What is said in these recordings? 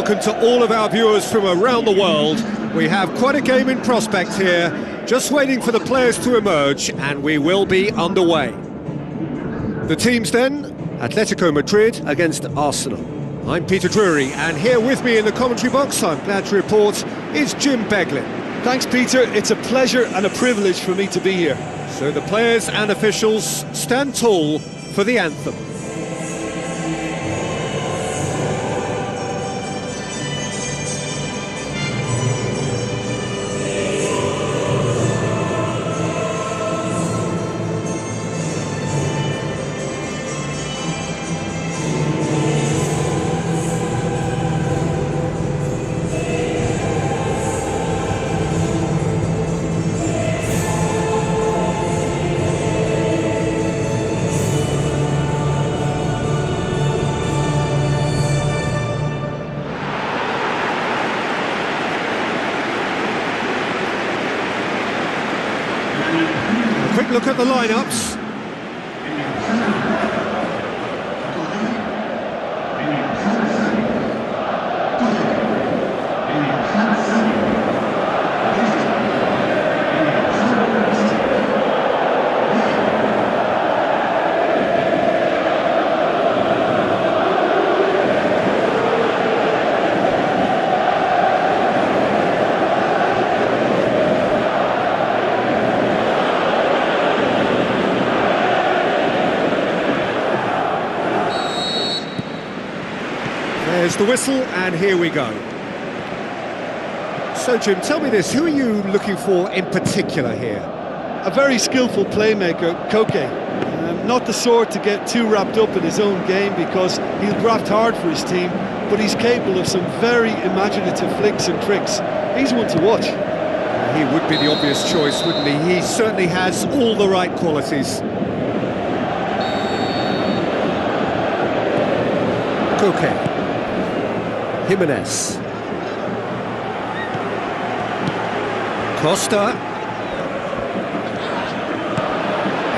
welcome to all of our viewers from around the world. We have quite a game in prospect here, just waiting for the players to emerge, and we will be underway. The teams then, Atletico Madrid against Arsenal. I'm Peter Drury, and here with me in the commentary box, I'm glad to report, is Jim Beglin. Thanks, Peter. It's a pleasure and a privilege for me to be here. So the players and officials stand tall for the anthem. Quick look at the lineups. There's the whistle, and here we go. So, Jim, tell me this, who are you looking for in particular here? A very skillful playmaker, Koke. Not the sort to get too wrapped up in his own game because he'll graft hard for his team, but he's capable of some very imaginative flicks and tricks. He's one to watch. He would be the obvious choice, wouldn't he? He certainly has all the right qualities. Koke. Jimenez. Costa.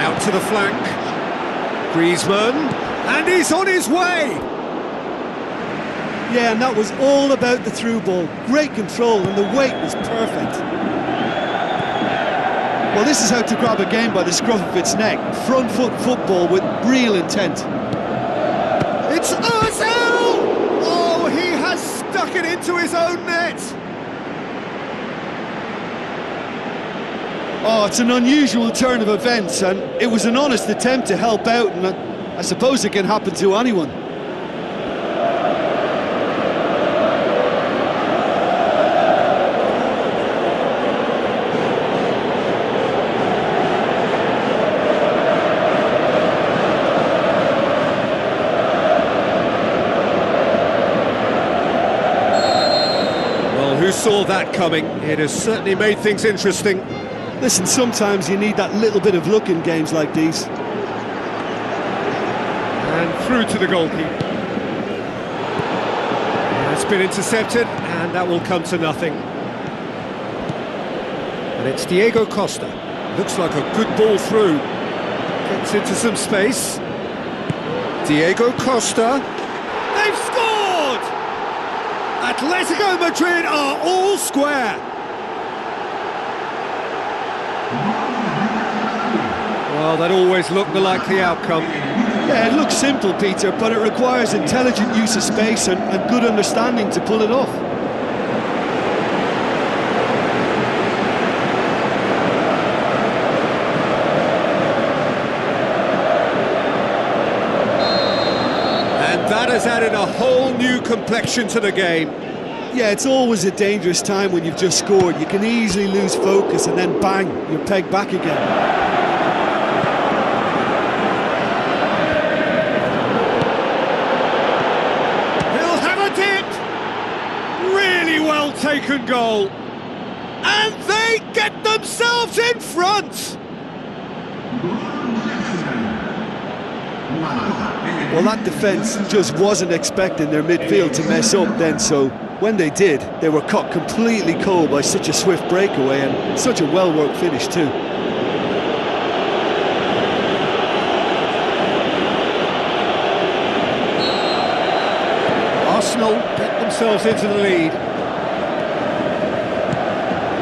Out to the flank. Griezmann. And he's on his way! Yeah, and that was all about the through ball. Great control, and the weight was perfect. Well, this is how to grab a game by the scruff of its neck. Front foot football with real intent. It's Ozil! Oh, he has stuck it into his own net! Oh, it's an unusual turn of events, and it was an honest attempt to help out, and I suppose it can happen to anyone. Who saw that coming? It has certainly made things interesting. Listen, sometimes you need that little bit of luck in games like these. And through to the goalkeeper. It's been intercepted, and that will come to nothing. And it's Diego Costa. Looks like a good ball through. Gets into some space. Diego Costa. They've scored! Atletico Madrid are all square. Well, that always looked the likely outcome. Yeah, it looks simple, Peter, but it requires intelligent use of space and good understanding to pull it off. And that has added a whole new complexion to the game. Yeah, it's always a dangerous time when you've just scored. You can easily lose focus and then bang, you're pegged back again. Taken goal, and they get themselves in front. Well, that defence just wasn't expecting their midfield to mess up then, so when they did, they were caught completely cold by such a swift breakaway and such a well-worked finish too. Arsenal get themselves into the lead.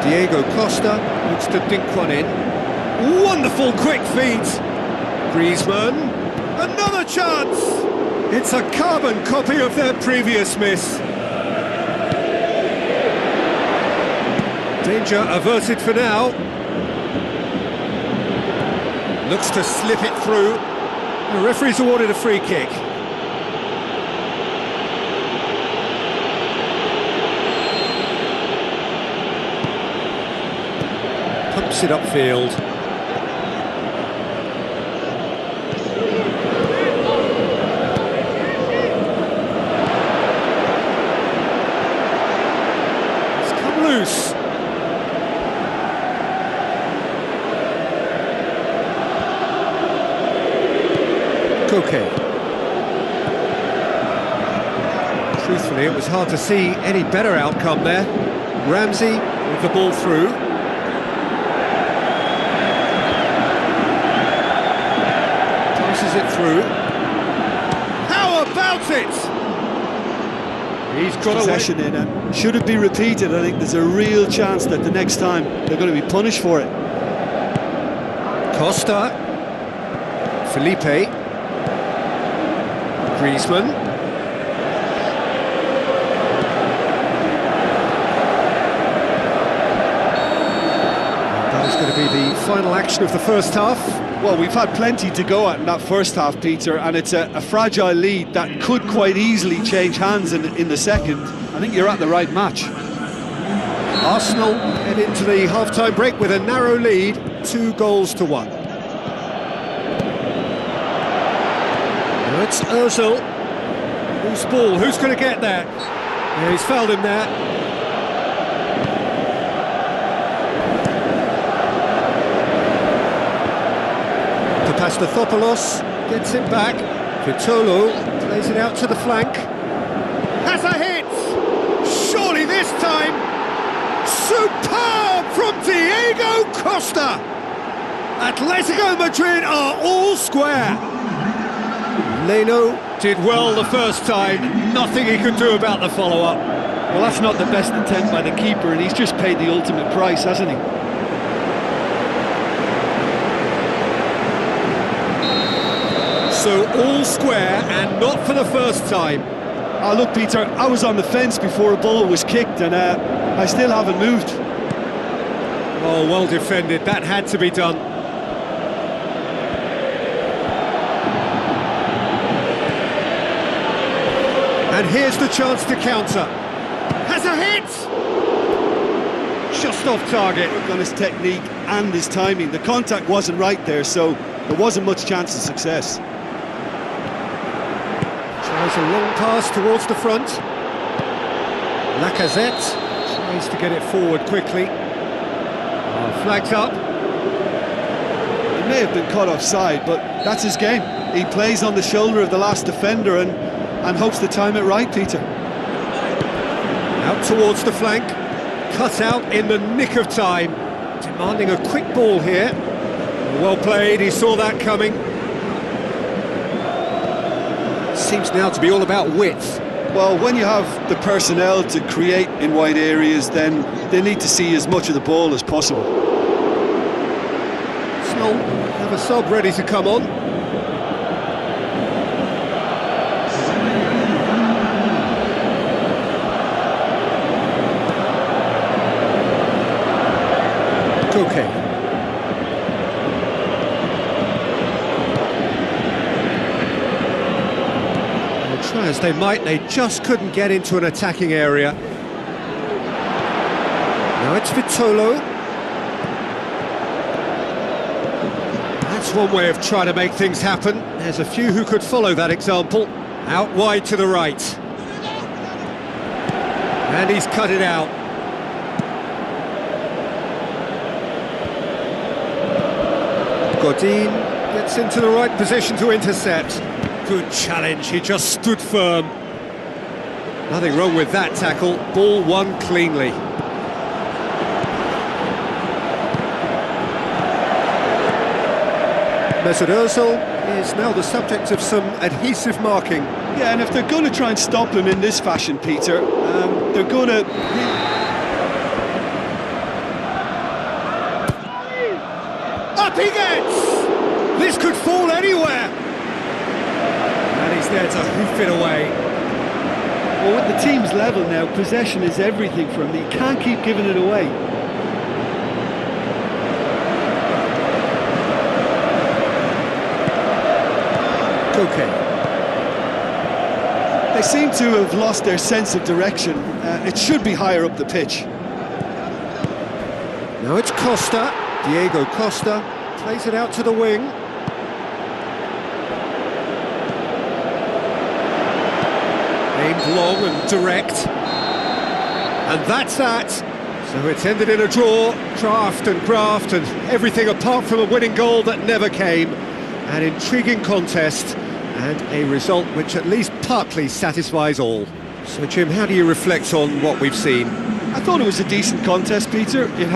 Diego Costa looks to dink one in. Wonderful quick feet. Griezmann, another chance. It's a carbon copy of their previous miss. Danger averted for now. Looks to slip it through. The referee's awarded a free kick. Pumps it upfield. It's come loose. Koke. Truthfully, it was hard to see any better outcome there. Ramsey with the ball through. Passes it through. How about it? He's got possession in, and should it be repeated, I think there's a real chance that the next time they're going to be punished for it. Costa. Felipe. Griezmann. That is going to be the final action of the first half. Well, we've had plenty to go at in that first half, Peter, and it's a fragile lead that could quite easily change hands in the second. I think you're at the right match. Arsenal head into the half-time break with a narrow lead, 2-1. Now it's Ozil. Loose ball, who's going to get there? Yeah, he's fouled him there. Papastathopoulos gets it back. Vitolo plays it out to the flank. Has a hit! Surely this time! Superb from Diego Costa! Atletico Madrid are all square. Leno did well the first time, nothing he could do about the follow-up. Well, that's not the best attempt by the keeper, and he's just paid the ultimate price, hasn't he? So all square, and not for the first time. Oh, look, Peter, I was on the fence before a ball was kicked, and I still haven't moved. Oh, well defended, that had to be done. And here's the chance to counter. Has a hit! Just off target. Work on his technique and his timing. The contact wasn't right there, so there wasn't much chance of success. Tries a long pass towards the front. Lacazette tries to get it forward quickly. Flagged up. He may have been caught offside, but that's his game. He plays on the shoulder of the last defender and hopes to time it right, Peter. Out towards the flank. Cut out in the nick of time. Demanding a quick ball here. Well played, he saw that coming. Seems now to be all about width. Well, when you have the personnel to create in wide areas, then they need to see as much of the ball as possible. Snow have a sub ready to come on. Koke. Try as they might, they just couldn't get into an attacking area. Now it's Vitolo. That's one way of trying to make things happen. There's a few who could follow that example. Out wide to the right. And he's cut it out. Godin gets into the right position to intercept. Good challenge, he just stood firm. Nothing wrong with that tackle, ball won cleanly. Mesut Ozil is now the subject of some adhesive marking. Yeah, and if they're going to try and stop him in this fashion, Peter, they're going to... Up he gets! This could fall anywhere! And he's there to hoof it away. Well, with the team's level now, possession is everything for him. He can't keep giving it away. Okay. They seem to have lost their sense of direction. It should be higher up the pitch. Now it's Costa, Diego Costa, plays it out to the wing. Aimed long and direct. And that's that. So it's ended in a draw, craft and graft and everything apart from a winning goal that never came. An intriguing contest and a result which at least partly satisfies all. So Jim, how do you reflect on what we've seen? I thought it was a decent contest, Peter. It